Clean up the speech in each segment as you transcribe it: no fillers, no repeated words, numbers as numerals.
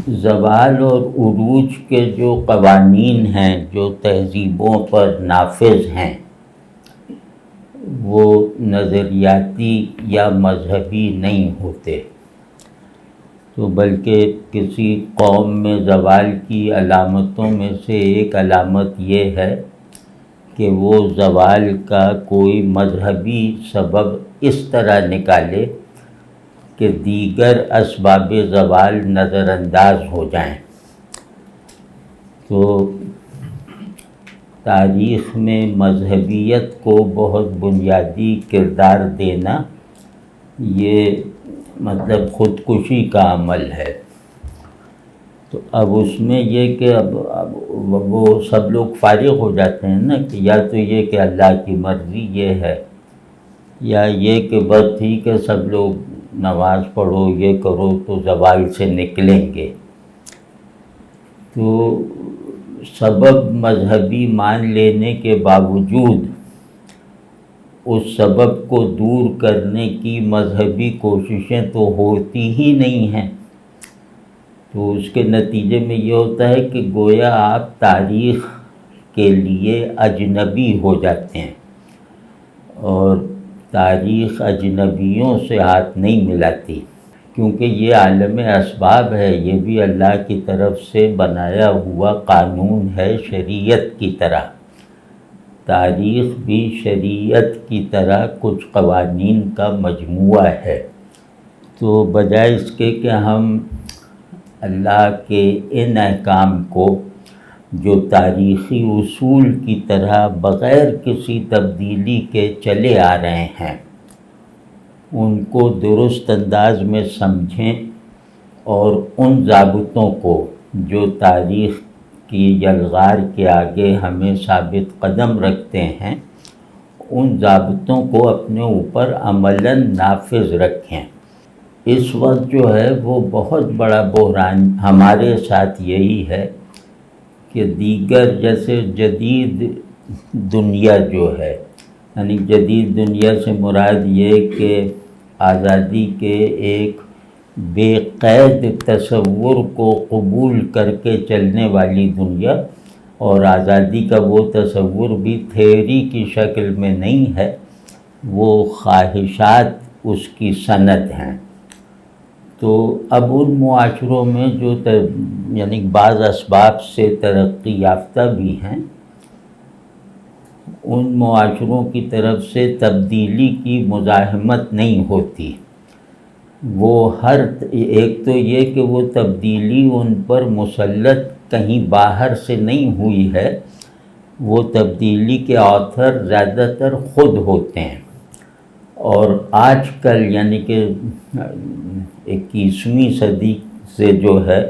زوال اور عروج کے جو قوانین ہیں جو تہذیبوں پر نافذ ہیں وہ نظریاتی یا مذہبی نہیں ہوتے، تو بلکہ کسی قوم میں زوال کی علامتوں میں سے ایک علامت یہ ہے کہ وہ زوال کا کوئی مذہبی سبب اس طرح نکالے کہ دیگر اسباب زوال نظر انداز ہو جائیں۔ تو تاریخ میں مذہبیت کو بہت بنیادی کردار دینا یہ مطلب خودکشی کا عمل ہے۔ تو اب اس میں یہ کہ اب وہ سب لوگ فارغ ہو جاتے ہیں نا کہ یا تو یہ کہ اللہ کی مرضی یہ ہے، یا یہ کہ بس ٹھیک ہے سب لوگ نماز پڑھو یہ کرو تو زوال سے نکلیں گے۔ تو سبب مذہبی مان لینے کے باوجود اس سبب کو دور کرنے کی مذہبی کوششیں تو ہوتی ہی نہیں ہیں، تو اس کے نتیجے میں یہ ہوتا ہے کہ گویا آپ تاریخ کے لیے اجنبی ہو جاتے ہیں، اور تاریخ اجنبیوں سے ہاتھ نہیں ملاتی، کیونکہ یہ عالم اسباب ہے، یہ بھی اللہ کی طرف سے بنایا ہوا قانون ہے شریعت کی طرح۔ تاریخ بھی شریعت کی طرح کچھ قوانین کا مجموعہ ہے، تو بجائے اس کے کہ ہم اللہ کے ان احکام کو جو تاریخی اصول کی طرح بغیر کسی تبدیلی کے چلے آ رہے ہیں ان کو درست انداز میں سمجھیں، اور ان ضابطوں کو جو تاریخ کی یلغار کے آگے ہمیں ثابت قدم رکھتے ہیں ان ضابطوں کو اپنے اوپر عملاً نافذ رکھیں۔ اس وقت جو ہے وہ بہت بڑا بحران ہمارے ساتھ یہی ہے کہ دیگر جیسے جدید دنیا جو ہے، یعنی جدید دنیا سے مراد یہ کہ آزادی کے ایک بے قید تصور کو قبول کر کے چلنے والی دنیا، اور آزادی کا وہ تصور بھی تھیوری کی شکل میں نہیں ہے، وہ خواہشات اس کی صنعت ہیں۔ تو اب ان معاشروں میں جو یعنی بعض اسباب سے ترقی یافتہ بھی ہیں، ان معاشروں کی طرف سے تبدیلی کی مزاحمت نہیں ہوتی۔ وہ ایک تو یہ کہ وہ تبدیلی ان پر مسلط کہیں باہر سے نہیں ہوئی ہے، وہ تبدیلی کے آتھر زیادہ تر خود ہوتے ہیں، اور آج کل یعنی کہ 21ویں صدی سے جو ہے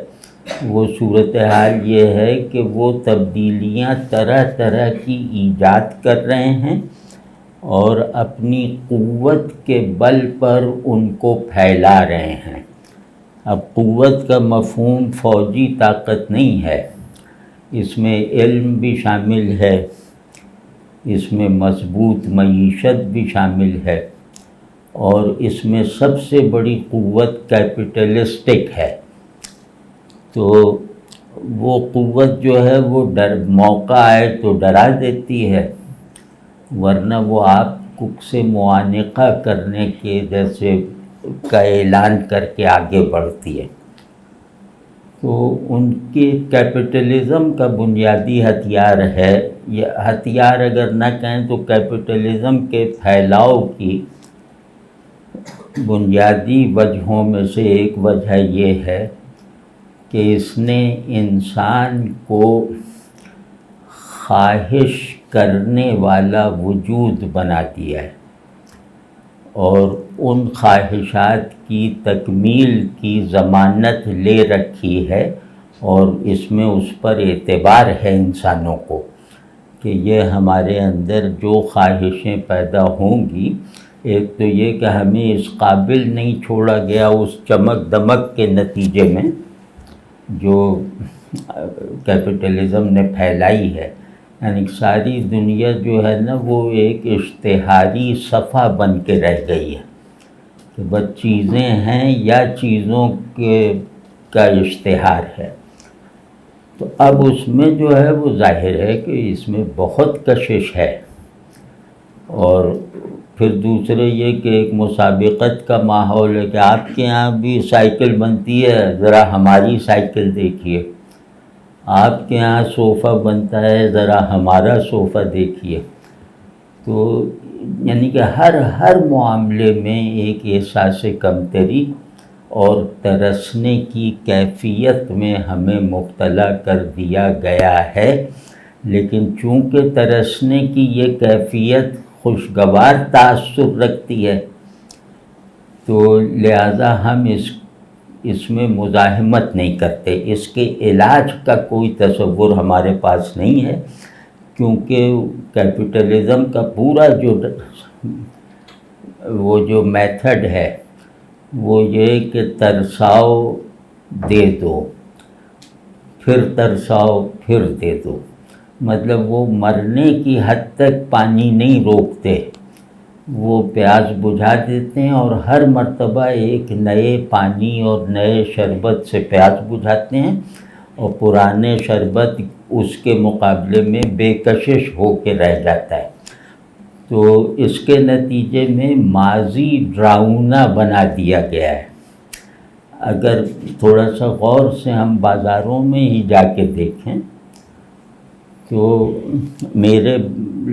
وہ صورتحال یہ ہے کہ وہ تبدیلیاں طرح طرح کی ایجاد کر رہے ہیں اور اپنی قوت کے بل پر ان کو پھیلا رہے ہیں۔ اب قوت کا مفہوم فوجی طاقت نہیں ہے، اس میں علم بھی شامل ہے، اس میں مضبوط معیشت بھی شامل ہے، اور اس میں سب سے بڑی قوت کیپٹلسٹک ہے۔ تو وہ قوت جو ہے وہ موقع آئے تو ڈرا دیتی ہے، ورنہ وہ آپ سے معانقہ کرنے کے جیسے کا اعلان کر کے آگے بڑھتی ہے۔ تو ان کے کیپٹلزم کا بنیادی ہتھیار ہے، یہ ہتھیار اگر نہ کہیں تو کیپٹلزم کے پھیلاؤ کی بنیادی وجہوں میں سے ایک وجہ یہ ہے کہ اس نے انسان کو خواہش کرنے والا وجود بنا دیا ہے، اور ان خواہشات کی تکمیل کی ضمانت لے رکھی ہے، اور اس میں اس پر اعتبار ہے انسانوں کو کہ یہ ہمارے اندر جو خواہشیں پیدا ہوں گی، ایک تو یہ کہ ہمیں اس قابل نہیں چھوڑا گیا اس چمک دمک کے نتیجے میں جو کیپٹلزم نے پھیلائی ہے، یعنی ساری دنیا جو ہے نا وہ ایک اشتہاری صفحہ بن کے رہ گئی ہے کہ بس چیزیں ہیں یا چیزوں کا اشتہار ہے۔ تو اب اس میں جو ہے وہ ظاہر ہے کہ اس میں بہت کشش ہے، اور پھر دوسرے یہ کہ ایک مسابقت کا ماحول ہے کہ آپ کے یہاں بھی سائیکل بنتی ہے، ذرا ہماری سائیکل دیکھیے، آپ کے یہاں صوفہ بنتا ہے، ذرا ہمارا صوفہ دیکھیے۔ تو یعنی کہ ہر معاملے میں ایک احساس کمتری اور ترسنے کی کیفیت میں ہمیں مبتلا کر دیا گیا ہے۔ لیکن چونکہ ترسنے کی یہ کیفیت خوشگوار تاثر رکھتی ہے، تو لہذا ہم اس میں مزاحمت نہیں کرتے، اس کے علاج کا کوئی تصور ہمارے پاس نہیں ہے، کیونکہ کیپٹلزم کا پورا جو میتھڈ ہے وہ یہ کہ ترساؤ دے دو، پھر ترساؤ پھر دے دو، مطلب وہ مرنے کی حد تک پانی نہیں روکتے، وہ پیاس بجھا دیتے ہیں اور ہر مرتبہ ایک نئے پانی اور نئے شربت سے پیاس بجھاتے ہیں، اور پرانے شربت اس کے مقابلے میں بے کشش ہو کے رہ جاتا ہے۔ تو اس کے نتیجے میں ماضی ڈراؤنا بنا دیا گیا ہے۔ اگر تھوڑا سا غور سے ہم بازاروں میں ہی جا کے دیکھیں تو میرے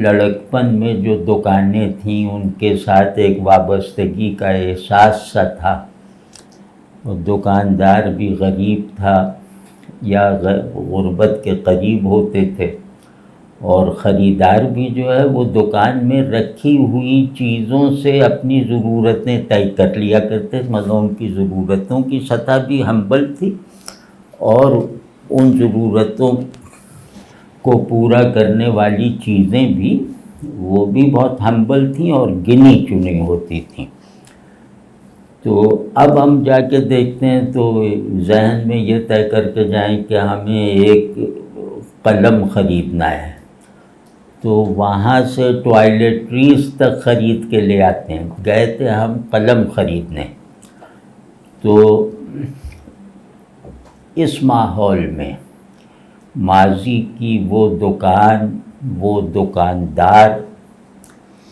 لڑکپن میں جو دکانیں تھیں ان کے ساتھ ایک وابستگی کا احساس سا تھا، اور دکاندار بھی غریب تھا یا غربت کے قریب ہوتے تھے، اور خریدار بھی جو ہے وہ دکان میں رکھی ہوئی چیزوں سے اپنی ضرورتیں طے کر لیا کرتے، مگر ان کی ضرورتوں کی سطح بھی ہمبل تھی، اور ان ضرورتوں کو پورا کرنے والی چیزیں بھی وہ بھی بہت ہمبل تھیں اور گنی چنی ہوتی تھیں۔ تو اب ہم جا کے دیکھتے ہیں تو ذہن میں یہ طے کر کے جائیں کہ ہمیں ایک قلم خریدنا ہے، تو وہاں سے ٹوائلٹریز تک خرید کے لے آتے ہیں، گئے تھے ہم قلم خریدنے۔ تو اس ماحول میں ماضی کی وہ دکان، وہ دکاندار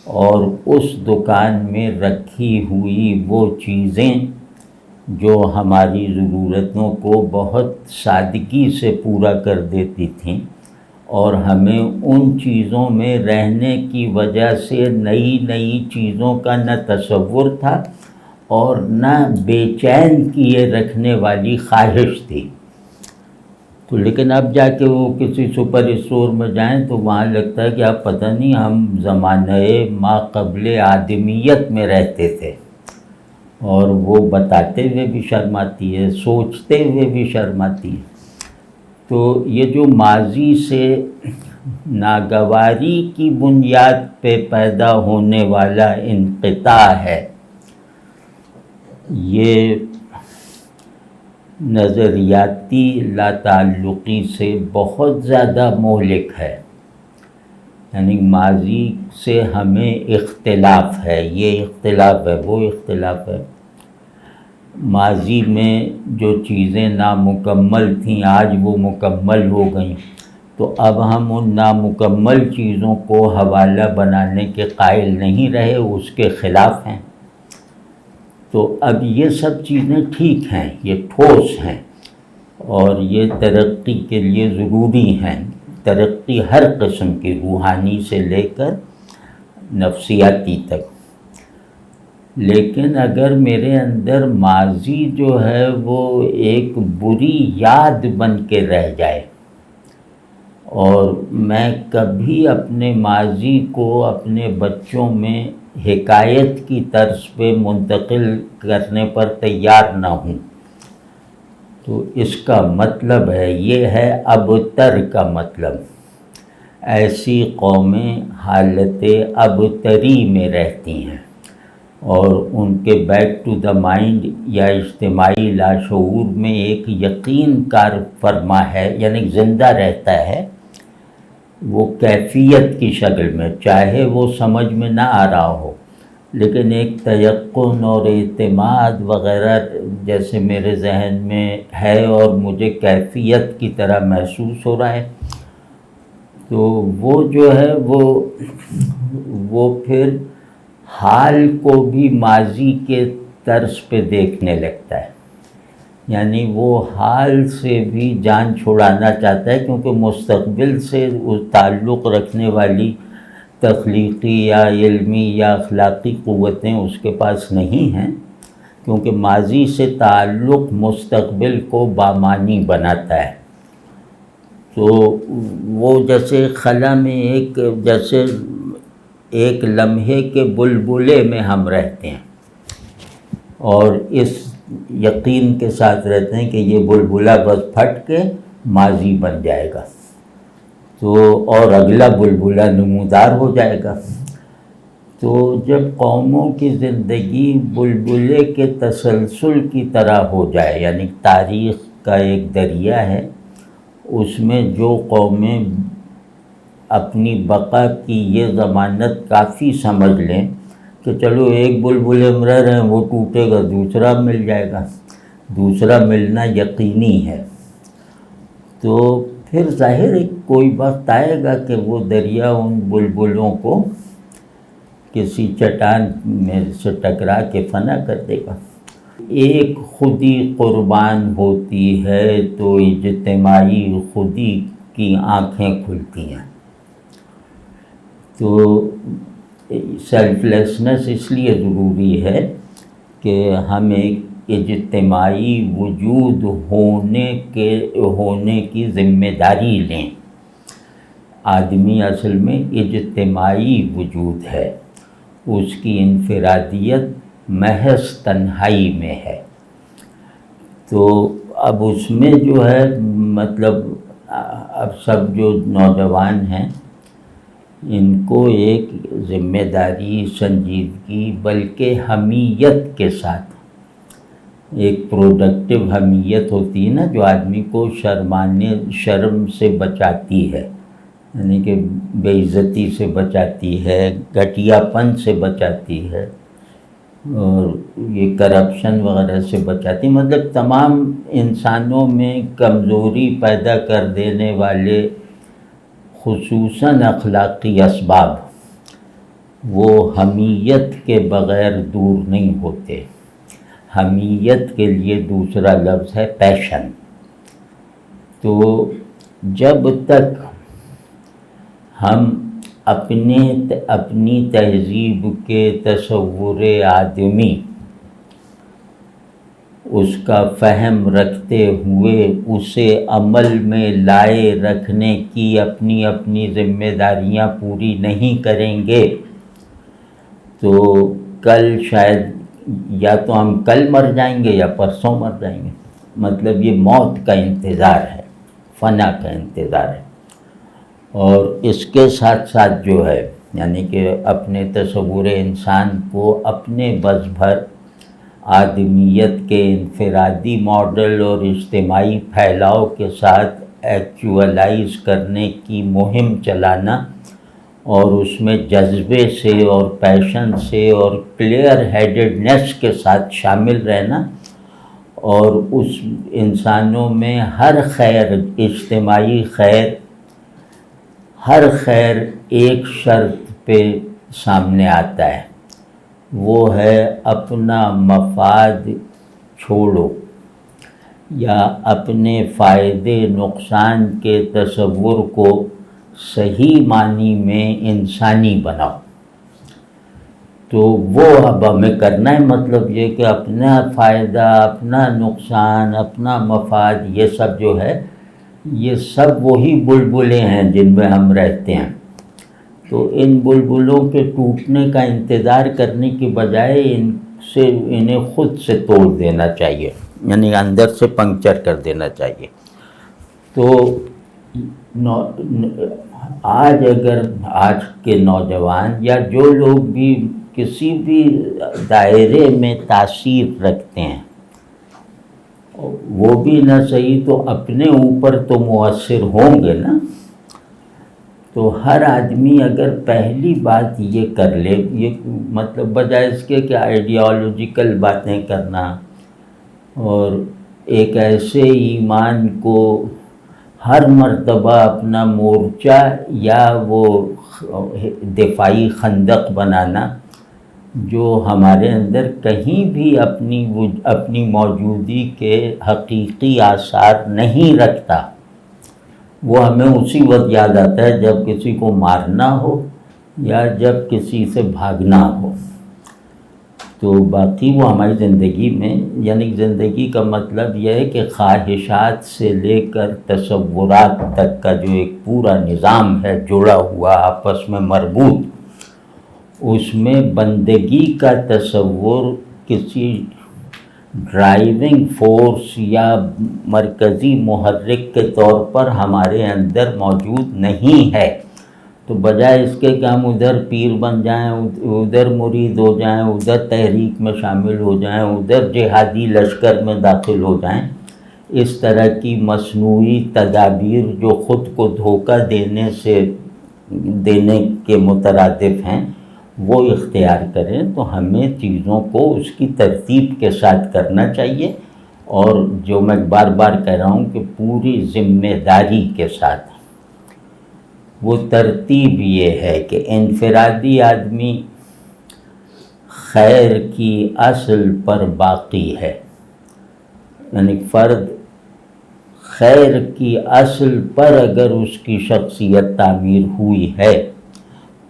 اور اس دکان میں رکھی ہوئی وہ چیزیں جو ہماری ضرورتوں کو بہت سادگی سے پورا کر دیتی تھیں، اور ہمیں ان چیزوں میں رہنے کی وجہ سے نئی نئی چیزوں کا نہ تصور تھا اور نہ بے چین کیے رکھنے والی خواہش تھی۔ تو لیکن اب جا کے وہ کسی سپر اسٹور میں جائیں تو وہاں لگتا ہے کہ اب پتہ نہیں ہم زمانہ ما قبل آدمیت میں رہتے تھے، اور وہ بتاتے ہوئے بھی شرم آتی ہے، سوچتے ہوئے بھی شرم آتی ہے۔ تو یہ جو ماضی سے ناگواری کی بنیاد پہ پیدا ہونے والا انقطاع ہے، یہ نظریاتی لاتعلقی سے بہت زیادہ مہلک ہے۔ یعنی ماضی سے ہمیں اختلاف ہے، یہ اختلاف ہے، وہ اختلاف ہے۔ ماضی میں جو چیزیں نامکمل تھیں آج وہ مکمل ہو گئیں، تو اب ہم ان نامکمل چیزوں کو حوالہ بنانے کے قائل نہیں رہے، اس کے خلاف ہیں۔ تو اب یہ سب چیزیں ٹھیک ہیں، یہ ٹھوس ہیں، اور یہ ترقی کے لیے ضروری ہیں، ترقی ہر قسم کی، روحانی سے لے کر نفسیاتی تک۔ لیکن اگر میرے اندر ماضی جو ہے وہ ایک بری یاد بن کے رہ جائے، اور میں کبھی اپنے ماضی کو اپنے بچوں میں حکایت کی طرز پہ منتقل کرنے پر تیار نہ ہوں، تو اس کا مطلب ہے، یہ ہے ابتر کا مطلب۔ ایسی قومیں حالت ابتری میں رہتی ہیں، اور ان کے بیک ٹو دا مائنڈ یا اجتماعی لاشعور میں ایک یقین کار فرما ہے، یعنی زندہ رہتا ہے، وہ کیفیت کی شکل میں، چاہے وہ سمجھ میں نہ آ رہا ہو، لیکن ایک تیقن اور اعتماد وغیرہ جیسے میرے ذہن میں ہے اور مجھے کیفیت کی طرح محسوس ہو رہا ہے، تو وہ جو ہے وہ پھر حال کو بھی ماضی کے طرز پہ دیکھنے لگتا ہے، یعنی وہ حال سے بھی جان چھڑانا چاہتا ہے، کیونکہ مستقبل سے تعلق رکھنے والی تخلیقی یا علمی یا اخلاقی قوتیں اس کے پاس نہیں ہیں، کیونکہ ماضی سے تعلق مستقبل کو بامانی بناتا ہے۔ تو وہ جیسے خلا میں جیسے ایک لمحے کے بلبلے میں ہم رہتے ہیں اور اس یقین کے ساتھ رہتے ہیں کہ یہ بلبلہ بس پھٹ کے ماضی بن جائے گا، تو اور اگلا بلبلہ نمودار ہو جائے گا۔ تو جب قوموں کی زندگی بلبلے کے تسلسل کی طرح ہو جائے، یعنی تاریخ کا ایک دریا ہے، اس میں جو قومیں اپنی بقا کی یہ ضمانت کافی سمجھ لیں کہ چلو ایک بلبلے میں رہ رہے ہیں، وہ ٹوٹے گا دوسرا مل جائے گا، دوسرا ملنا یقینی ہے، تو پھر ظاہر ہے کوئی وقت آئے گا کہ وہ دریا ان بلبلوں کو کسی چٹان میں سے ٹکرا کے فنا کر دے گا۔ ایک خودی قربان ہوتی ہے تو اجتماعی خودی کی آنکھیں کھلتی ہیں۔ تو سیلف لیسنس اس لیے ضروری ہے کہ ہم ایک اجتماعی وجود ہونے کی ذمہ داری لیں۔ آدمی اصل میں اجتماعی وجود ہے، اس کی انفرادیت محض تنہائی میں ہے۔ تو اب اس میں جو ہے مطلب اب سب جو نوجوان ہیں ان کو ایک ذمہ داری، سنجیدگی، بلکہ حمیت کے ساتھ، ایک پروڈکٹیو حمیت ہوتی ہے نا جو آدمی کو شرم سے بچاتی ہے، یعنی کہ بے عزتی سے بچاتی ہے، گھٹیا پن سے بچاتی ہے، اور یہ کرپشن وغیرہ سے بچاتی، مطلب تمام انسانوں میں کمزوری پیدا کر دینے والے خصوصاً اخلاقی اسباب وہ حمیت کے بغیر دور نہیں ہوتے۔ حمیت کے لیے دوسرا لفظ ہے پیشن۔ تو جب تک ہم اپنی تہذیب کے تصور آدمی اس کا فہم رکھتے ہوئے اسے عمل میں لائے رکھنے کی اپنی ذمہ داریاں پوری نہیں کریں گے تو کل شاید یا تو ہم کل مر جائیں گے یا پرسوں مر جائیں گے، مطلب یہ موت کا انتظار ہے، فنا کا انتظار ہے۔ اور اس کے ساتھ ساتھ جو ہے یعنی کہ اپنے تصور انسان کو اپنے بس بھر آدمیت کے انفرادی ماڈل اور اجتماعی پھیلاؤ کے ساتھ ایکچوئلائز کرنے کی مہم چلانا، اور اس میں جذبے سے اور پیشن سے اور کلیئر ہیڈڈنیس کے ساتھ شامل رہنا، اور اس انسانوں میں ہر خیر، اجتماعی خیر، ہر خیر ایک شرط پہ سامنے آتا ہے، وہ ہے اپنا مفاد چھوڑو یا اپنے فائدے نقصان کے تصور کو صحیح معنی میں انسانی بناؤ۔ تو وہ اب ہمیں کرنا ہے، مطلب یہ کہ اپنا فائدہ، اپنا نقصان، اپنا مفاد، یہ سب جو ہے یہ سب وہی بلبلے ہیں جن میں ہم رہتے ہیں۔ تو ان بلبلوں کے ٹوٹنے کا انتظار کرنے کی بجائے انہیں خود سے توڑ دینا چاہیے، یعنی اندر سے پنکچر کر دینا چاہیے۔ تو آج کے نوجوان یا جو لوگ بھی کسی بھی دائرے میں تاثیر رکھتے ہیں، وہ بھی نہ صحیح تو اپنے اوپر تو مؤثر ہوں گے نا۔ تو ہر آدمی اگر پہلی بات یہ کر لے، یہ مطلب بجائے اس کے کہ آئیڈیالوجیکل باتیں کرنا اور ایک ایسے ایمان کو ہر مرتبہ اپنا مورچہ یا وہ دفاعی خندق بنانا جو ہمارے اندر کہیں بھی اپنی موجودگی کے حقیقی آثار نہیں رکھتا، وہ ہمیں اسی وقت یاد آتا ہے جب کسی کو مارنا ہو یا جب کسی سے بھاگنا ہو۔ تو باقی وہ ہماری زندگی میں، یعنی زندگی کا مطلب یہ ہے کہ خواہشات سے لے کر تصورات تک کا جو ایک پورا نظام ہے جڑا ہوا آپس میں مربوط، اس میں بندگی کا تصور کسی ڈرائیونگ فورس یا مرکزی محرک کے طور پر ہمارے اندر موجود نہیں ہے۔ تو بجائے اس کے کہ ہم ادھر پیر بن جائیں، ادھر مرید ہو جائیں، ادھر تحریک میں شامل ہو جائیں، ادھر جہادی لشکر میں داخل ہو جائیں، اس طرح کی مصنوعی تدابیر جو خود کو دھوکہ دینے کے مترادف ہیں وہ اختیار کریں، تو ہمیں چیزوں کو اس کی ترتیب کے ساتھ کرنا چاہیے، اور جو میں بار بار کہہ رہا ہوں کہ پوری ذمہ داری کے ساتھ۔ وہ ترتیب یہ ہے کہ انفرادی آدمی خیر کی اصل پر باقی ہے، یعنی فرد خیر کی اصل پر اگر اس کی شخصیت تعمیر ہوئی ہے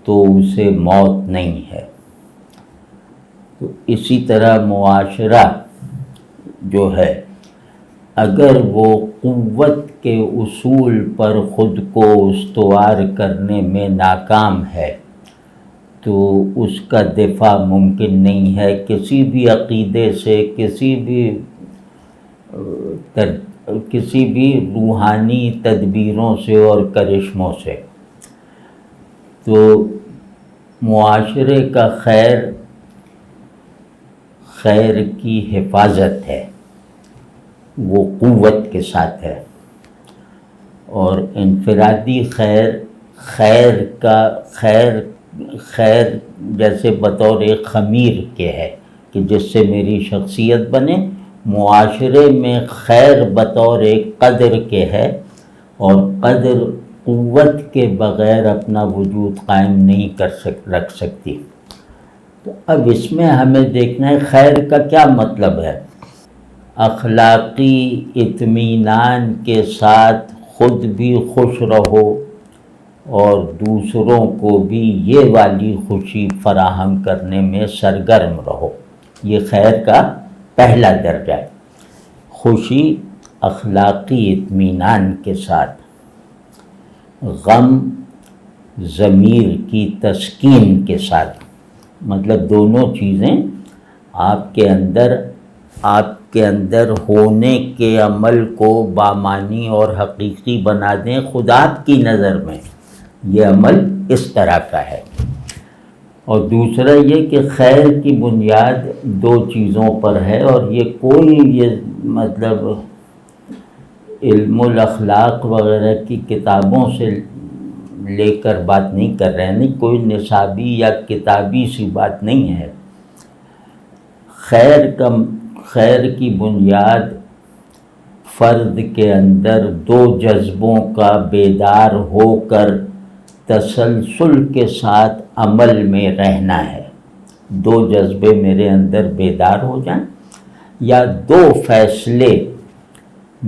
تو اسے موت نہیں ہے۔ تو اسی طرح معاشرہ جو ہے اگر وہ قوت کے اصول پر خود کو استوار کرنے میں ناکام ہے تو اس کا دفاع ممکن نہیں ہے کسی بھی عقیدے سے، کسی بھی روحانی تدبیروں سے اور کرشموں سے۔ تو معاشرے کا خیر کی حفاظت ہے، وہ قوت کے ساتھ ہے، اور انفرادی خیر جیسے بطور ایک خمیر کے ہے کہ جس سے میری شخصیت بنے، معاشرے میں خیر بطور ایک قدر کے ہے، اور قدر قوت کے بغیر اپنا وجود قائم نہیں رکھ سکتی۔ تو اب اس میں ہمیں دیکھنا ہے خیر کا کیا مطلب ہے۔ اخلاقی اطمینان کے ساتھ خود بھی خوش رہو اور دوسروں کو بھی یہ والی خوشی فراہم کرنے میں سرگرم رہو، یہ خیر کا پہلا درجہ ہے۔ خوشی اخلاقی اطمینان کے ساتھ، غم ضمیر کی تسکین کے ساتھ، مطلب دونوں چیزیں آپ کے اندر ہونے کے عمل کو بامعنی اور حقیقی بنا دیں خدا کی نظر میں، یہ عمل اس طرح کا ہے۔ اور دوسرا یہ کہ خیر کی بنیاد دو چیزوں پر ہے، اور یہ مطلب علم الاخلاق وغیرہ کی کتابوں سے لے کر بات نہیں کر رہے ہیں، نہیں کوئی نصابی یا کتابی سی بات نہیں ہے۔ خیر کی بنیاد فرد کے اندر دو جذبوں کا بیدار ہو کر تسلسل کے ساتھ عمل میں رہنا ہے۔ دو جذبے میرے اندر بیدار ہو جائیں، یا دو فیصلے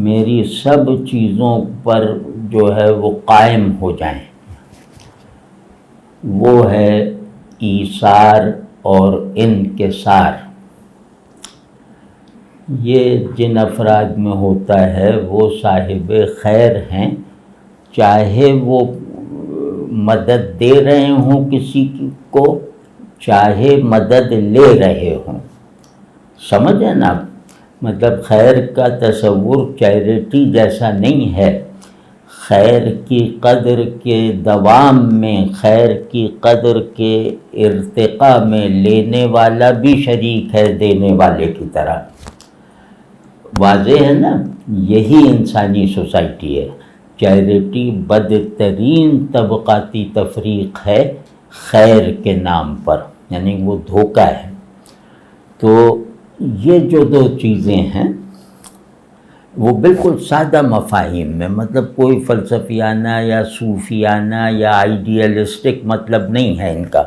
میری سب چیزوں پر جو ہے وہ قائم ہو جائیں، وہ ہے ایثار اور انکسار۔ یہ جن افراد میں ہوتا ہے وہ صاحب خیر ہیں، چاہے وہ مدد دے رہے ہوں کسی کو، چاہے مدد لے رہے ہوں۔ سمجھے نا، مطلب خیر کا تصور چیریٹی جیسا نہیں ہے۔ خیر کی قدر کے دوام میں، خیر کی قدر کے ارتقاء میں لینے والا بھی شریک ہے دینے والے کی طرح۔ واضح ہے نا، یہی انسانی سوسائٹی ہے۔ چیریٹی بدترین طبقاتی تفریق ہے خیر کے نام پر، یعنی وہ دھوکہ ہے۔ تو یہ جو دو چیزیں ہیں وہ بالکل سادہ مفاہیم میں، مطلب کوئی فلسفیانہ یا صوفیانہ یا آئیڈیلسٹک مطلب نہیں ہے ان کا۔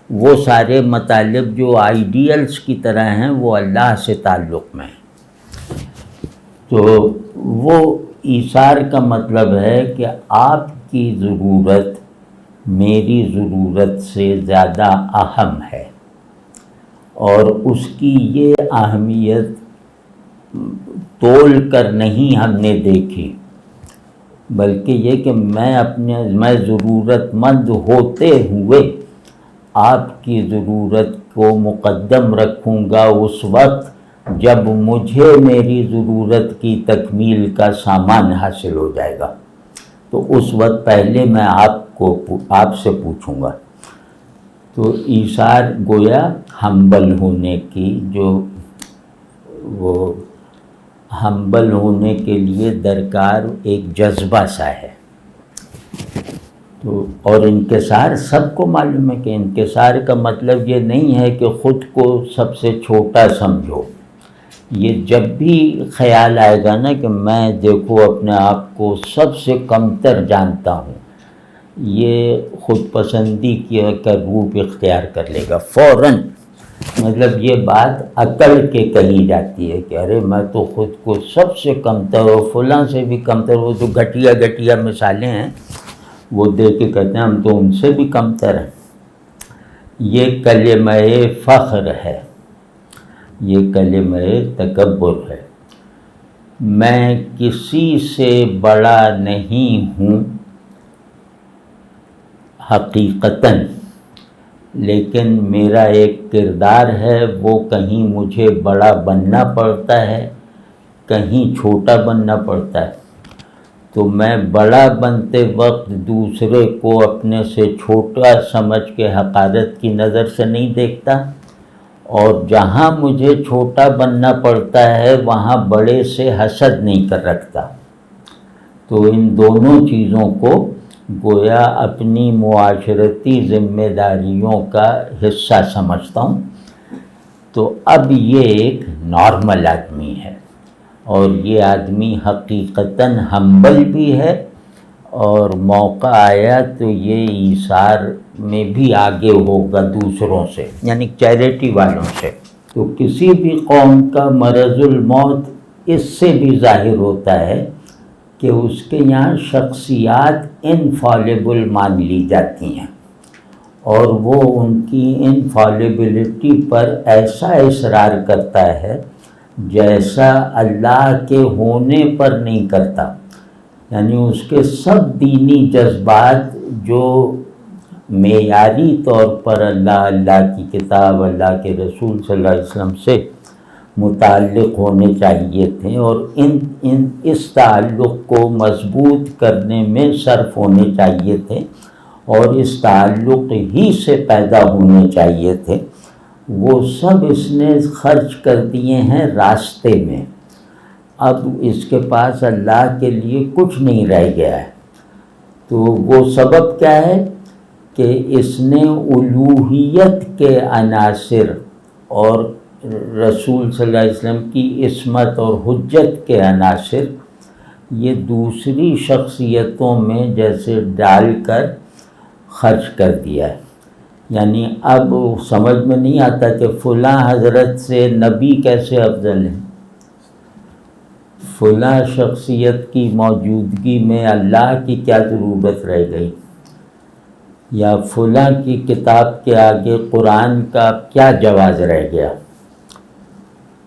وہ سارے مطالب جو آئیڈیلز کی طرح ہیں وہ اللہ سے تعلق میں ہیں۔ تو وہ ایثار کا مطلب ہے کہ آپ کی ضرورت میری ضرورت سے زیادہ اہم ہے، اور اس کی یہ اہمیت تول کر نہیں ہم نے دیکھی، بلکہ یہ کہ میں ضرورت مند ہوتے ہوئے آپ کی ضرورت کو مقدم رکھوں گا اس وقت جب مجھے میری ضرورت کی تکمیل کا سامان حاصل ہو جائے گا، تو اس وقت پہلے میں آپ سے پوچھوں گا۔ تو ایثار گویا ہمبل ہونے کی، جو وہ ہمبل ہونے کے لیے درکار ایک جذبہ سا ہے۔ تو اور انکسار سب کو معلوم ہے کہ انکسار کا مطلب یہ نہیں ہے کہ خود کو سب سے چھوٹا سمجھو۔ یہ جب بھی خیال آئے گا نا کہ میں دیکھو اپنے آپ کو سب سے کمتر جانتا ہوں، یہ خود پسندی کا روپ اختیار کر لے گا فوراً۔ مطلب یہ بات عقل کے کہی جاتی ہے کہ ارے میں تو خود کو سب سے کمتر اور فلاں سے بھی کمتر، وہ جو گھٹیا مثالیں ہیں وہ دے کے کہتے ہیں ہم تو ان سے بھی کمتر ہیں۔ یہ کلمہ فخر ہے، یہ کلمہ تکبر ہے۔ میں کسی سے بڑا نہیں ہوں حقیقتاً، لیکن میرا ایک کردار ہے، وہ کہیں مجھے بڑا بننا پڑتا ہے، کہیں چھوٹا بننا پڑتا ہے۔ تو میں بڑا بنتے وقت دوسرے کو اپنے سے چھوٹا سمجھ کے حقارت کی نظر سے نہیں دیکھتا، اور جہاں مجھے چھوٹا بننا پڑتا ہے وہاں بڑے سے حسد نہیں کر رکھتا۔ تو ان دونوں چیزوں کو گویا اپنی معاشرتی ذمہ داریوں کا حصہ سمجھتا ہوں۔ تو اب یہ ایک نارمل آدمی ہے، اور یہ آدمی حقیقتاً ہمبل بھی ہے، اور موقع آیا تو یہ ایثار میں بھی آگے ہوگا دوسروں سے، یعنی چیریٹی والوں سے۔ تو کسی بھی قوم کا مرض الموت اس سے بھی ظاہر ہوتا ہے کہ اس کے یہاں شخصیات انفالیبل مان لی جاتی ہیں، اور وہ ان کی انفالیبلٹی پر ایسا اصرار کرتا ہے جیسا اللہ کے ہونے پر نہیں کرتا۔ یعنی اس کے سب دینی جذبات جو معیاری طور پر اللہ کی کتاب، اللہ کے رسول صلی اللہ علیہ وسلم سے متعلق ہونے چاہیے تھے، اور اس تعلق کو مضبوط کرنے میں صرف ہونے چاہیے تھے، اور اس تعلق ہی سے پیدا ہونے چاہیے تھے، وہ سب اس نے خرچ کر دیے ہیں راستے میں۔ اب اس کے پاس اللہ کے لیے کچھ نہیں رہ گیا ہے۔ تو وہ سبب کیا ہے کہ اس نے الوہیت کے عناصر اور رسول صلی اللہ علیہ وسلم کی عصمت اور حجت کے عناصر یہ دوسری شخصیتوں میں جیسے ڈال کر خرچ کر دیا ہے۔ یعنی اب سمجھ میں نہیں آتا کہ فلاں حضرت سے نبی کیسے افضل ہیں، فلاں شخصیت کی موجودگی میں اللہ کی کیا ضرورت رہ گئی، یا فلاں کی کتاب کے آگے قرآن کا کیا جواز رہ گیا،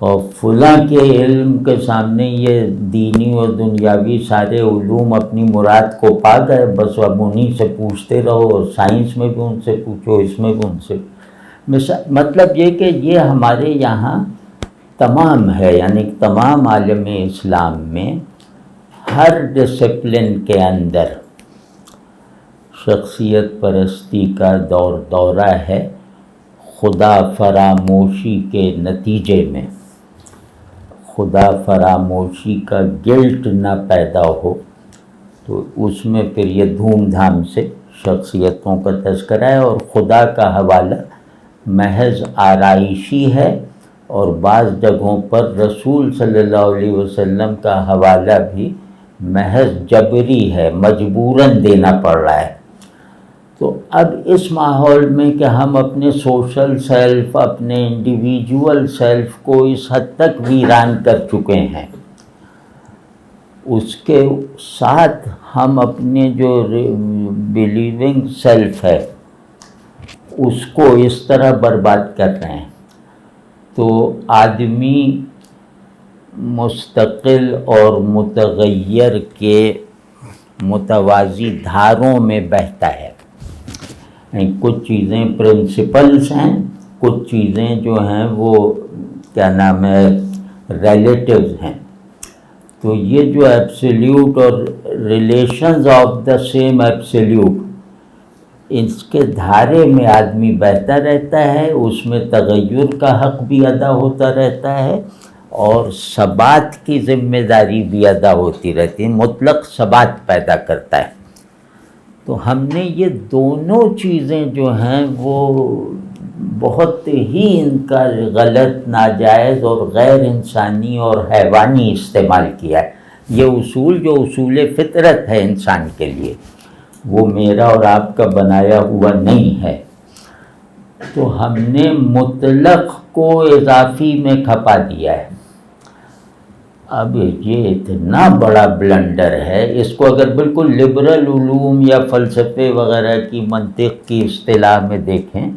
اور فلاں کے علم کے سامنے یہ دینی اور دنیاوی سارے علوم اپنی مراد کو پا گئے، بس اب انہیں سے پوچھتے رہو، سائنس میں بھی ان سے پوچھو، اس میں بھی ان سے۔ مطلب یہ کہ یہ ہمارے یہاں تمام ہے، یعنی تمام عالم اسلام میں ہر ڈسپلن کے اندر شخصیت پرستی کا دورہ ہے، خدا فراموشی کے نتیجے میں۔ خدا فراموشی کا گلٹ نہ پیدا ہو، تو اس میں پھر یہ دھوم دھام سے شخصیتوں کا تذکرہ ہے، اور خدا کا حوالہ محض آرائشی ہے، اور بعض جگہوں پر رسول صلی اللہ علیہ وسلم کا حوالہ بھی محض جبری ہے، مجبوراً دینا پڑ رہا ہے۔ تو اب اس ماحول میں کہ ہم اپنے سوشل سیلف، اپنے انڈیویجول سیلف کو اس حد تک ویران کر چکے ہیں، اس کے ساتھ ہم اپنے جو بلیونگ سیلف ہے اس کو اس طرح برباد کر رہے ہیں۔ تو آدمی مستقل اور متغیر کے متوازی دھاروں میں بہتا ہے، کچھ چیزیں پرنسپلز ہیں، کچھ چیزیں جو ہیں وہ کیا نام ہے ریلیٹیوز ہیں۔ تو یہ جو ایبسلیوٹ اور relations of the same absolute, اس کے دھارے میں آدمی بہتا رہتا ہے، اس میں تغیر کا حق بھی ادا ہوتا رہتا ہے اور ثبات کی ذمہ داری بھی ادا ہوتی رہتی ہے، مطلق ثبات پیدا کرتا ہے۔ تو ہم نے یہ دونوں چیزیں جو ہیں وہ بہت ہی ان کا غلط، ناجائز اور غیر انسانی اور حیوانی استعمال کیا ہے۔ یہ اصول جو اصول فطرت ہے انسان کے لیے، وہ میرا اور آپ کا بنایا ہوا نہیں ہے، تو ہم نے مطلق کو اضافی میں کھپا دیا ہے۔ اب یہ اتنا بڑا بلنڈر ہے، اس کو اگر بالکل لبرل علوم یا فلسفے وغیرہ کی منطق کی اصطلاح میں دیکھیں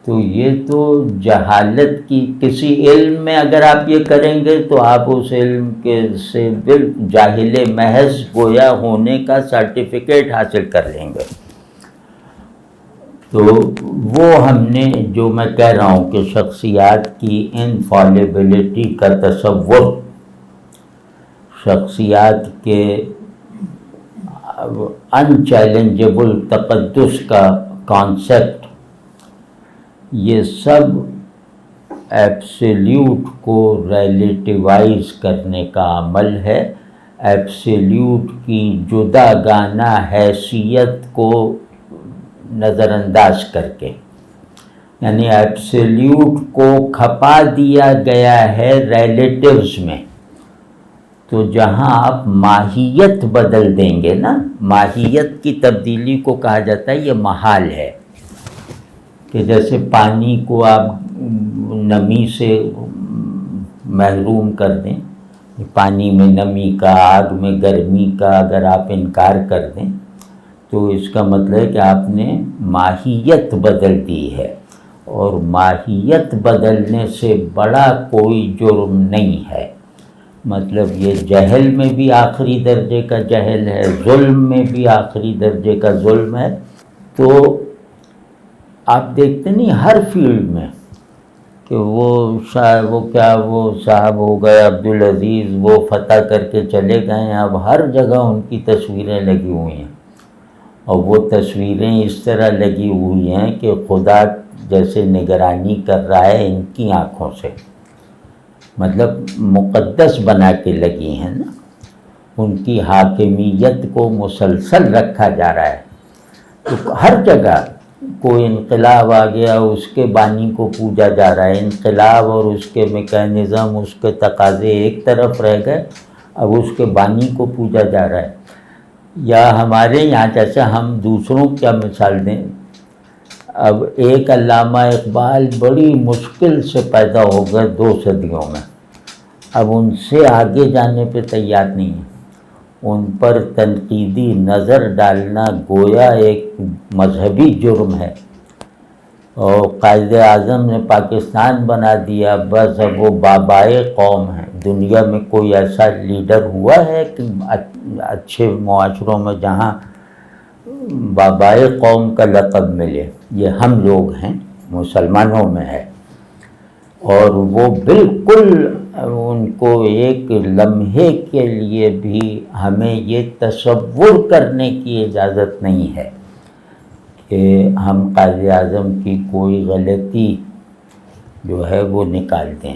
تو یہ تو جہالت کی، کسی علم میں اگر آپ یہ کریں گے تو آپ اس علم کے سے جاہل محض گویا ہونے کا سرٹیفکیٹ حاصل کر لیں گے۔ تو وہ ہم نے جو میں کہہ رہا ہوں کہ شخصیات کی انفالیبلٹی کا تصور، شخصیات کے ان چیلنجبل تقدس کا کانسیپٹ، یہ سب ایبسلیوٹ کو ریلیٹیوائز کرنے کا عمل ہے، ایبسلیوٹ کی جداگانہ حیثیت کو نظر انداز کر کے، یعنی ایبسلیوٹ کو کھپا دیا گیا ہے ریلیٹیوز میں۔ تو جہاں آپ ماہیت بدل دیں گے نا، ماہیت کی تبدیلی کو کہا جاتا ہے یہ محال ہے، کہ جیسے پانی کو آپ نمی سے محروم کر دیں، پانی میں نمی کا، آگ میں گرمی کا اگر آپ انکار کر دیں تو اس کا مطلب ہے کہ آپ نے ماہیت بدل دی ہے، اور ماہیت بدلنے سے بڑا کوئی جرم نہیں ہے۔ مطلب یہ جہل میں بھی آخری درجے کا جہل ہے، ظلم میں بھی آخری درجے کا ظلم ہے۔ تو آپ دیکھتے نہیں ہر فیلڈ میں کہ وہ صاحب ہو گئے عبدالعزیز، وہ فتح کر کے چلے گئے ہیں، اب ہر جگہ ان کی تصویریں لگی ہوئی ہیں، اور وہ تصویریں اس طرح لگی ہوئی ہیں کہ خدا جیسے نگرانی کر رہا ہے ان کی آنکھوں سے، مطلب مقدس بنا کے لگی ہیں نا، ان کی حاکمیت کو مسلسل رکھا جا رہا ہے۔ تو ہر جگہ کوئی انقلاب آ گیا، اس کے بانی کو پوجا جا رہا ہے، انقلاب اور اس کے میکینزم، اس کے تقاضے ایک طرف رہ گئے، اب اس کے بانی کو پوجا جا رہا ہے۔ یا ہمارے یہاں جیسے ہم دوسروں کیا مثال دیں، اب ایک علامہ اقبال بڑی مشکل سے پیدا ہو گئے 2 صدیوں میں، اب ان سے آگے جانے پہ تیار نہیں ہیں، ان پر تنقیدی نظر ڈالنا گویا ایک مذہبی جرم ہے، اور قائد اعظم نے پاکستان بنا دیا، بس اب وہ بابائے قوم ہیں۔ دنیا میں کوئی ایسا لیڈر ہوا ہے کہ اچھے معاشروں میں جہاں بابائے قوم کا لقب ملے؟ یہ ہم لوگ ہیں، مسلمانوں میں ہے، اور وہ بالکل ان کو ایک لمحے کے لیے بھی ہمیں یہ تصور کرنے کی اجازت نہیں ہے کہ ہم قائد اعظم کی کوئی غلطی جو ہے وہ نکال دیں،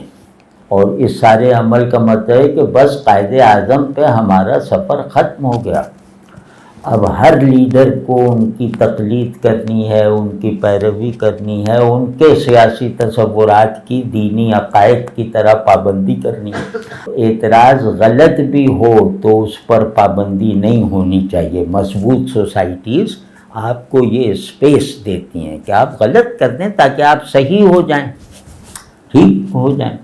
اور اس سارے عمل کا مطلب ہے کہ بس قائد اعظم پہ ہمارا سفر ختم ہو گیا، اب ہر لیڈر کو ان کی تقلید کرنی ہے، ان کی پیروی کرنی ہے، ان کے سیاسی تصورات کی دینی عقائد کی طرح پابندی کرنی ہے۔ اعتراض غلط بھی ہو تو اس پر پابندی نہیں ہونی چاہیے۔ مضبوط سوسائٹیز آپ کو یہ اسپیس دیتی ہیں کہ آپ غلط کر دیں تاکہ آپ صحیح ہو جائیں، ٹھیک ہو جائیں۔